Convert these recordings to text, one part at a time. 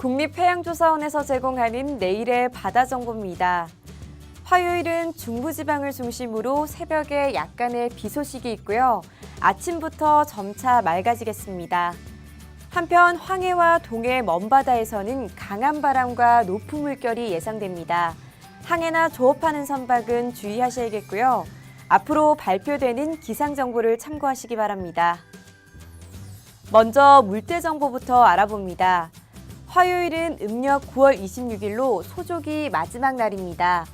국립해양조사원에서 제공하는 내일의 바다 정보입니다. 화요일은 중부지방을 중심으로 새벽에 약간의 비 소식이 있고요. 아침부터 점차 맑아지겠습니다. 한편 황해와 동해 먼바다에서는 강한 바람과 높은 물결이 예상됩니다. 항해나 조업하는 선박은 주의하셔야겠고요. 앞으로 발표되는 기상정보를 참고하시기 바랍니다. 먼저 물때 정보부터 알아봅니다. 화요일은 음력 9월 26일로 소조기 마지막 날입니다.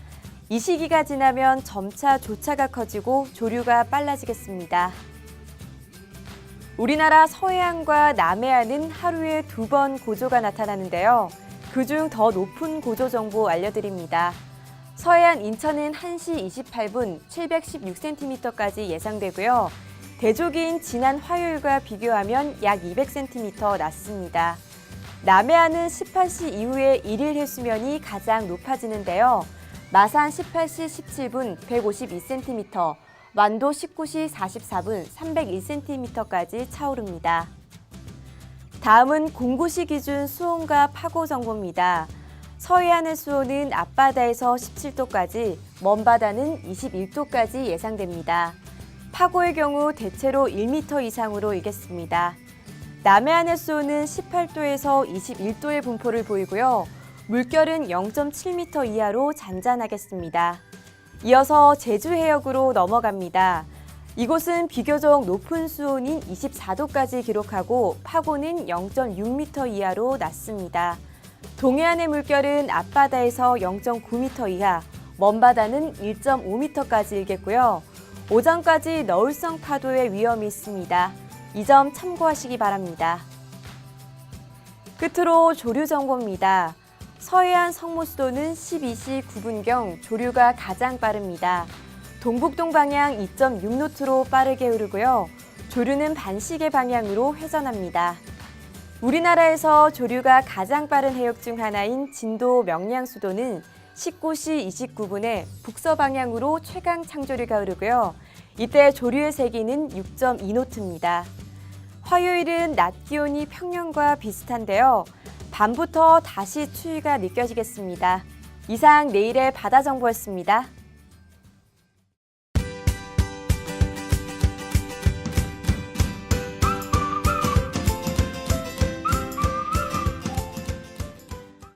이 시기가 지나면 점차 조차가 커지고 조류가 빨라지겠습니다. 우리나라 서해안과 남해안은 하루에 2번 고조가 나타나는데요. 그중 더 높은 고조 정보 알려드립니다. 서해안 인천은 1시 28분 716cm까지 예상되고요. 대조기인 지난 화요일과 비교하면 약 200cm 낮습니다. 남해안은 18시 이후에 일일 해수면이 가장 높아지는데요. 마산 18시 17분 152cm, 완도 19시 44분 301cm까지 차오릅니다. 다음은 공구시 기준 수온과 파고 정보입니다. 서해안의 수온은 앞바다에서 17도까지, 먼바다는 21도까지 예상됩니다. 파고의 경우 대체로 1m 이상으로 일겠습니다. 남해안의 수온은 18도에서 21도의 분포를 보이고요. 물결은 0.7m 이하로 잔잔하겠습니다. 이어서 제주 해역으로 넘어갑니다. 이곳은 비교적 높은 수온인 24도까지 기록하고 파고는 0.6m 이하로 낮습니다. 동해안의 물결은 앞바다에서 0.9m 이하, 먼바다는 1.5m까지 일겠고요. 오전까지 너울성 파도의 위험이 있습니다. 이 점 참고하시기 바랍니다. 끝으로 조류 정보입니다. 서해안 성모수도는 12시 9분경 조류가 가장 빠릅니다. 동북동 방향 2.6노트로 빠르게 흐르고요. 조류는 반시계 방향으로 회전합니다. 우리나라에서 조류가 가장 빠른 해역 중 하나인 진도 명량수도는 19시 29분에 북서 방향으로 최강 창조류가 흐르고요. 이때 조류의 세기는 6.2노트입니다. 화요일은 낮 기온이 평년과 비슷한데요. 밤부터 다시 추위가 느껴지겠습니다. 이상 내일의 바다 정보였습니다.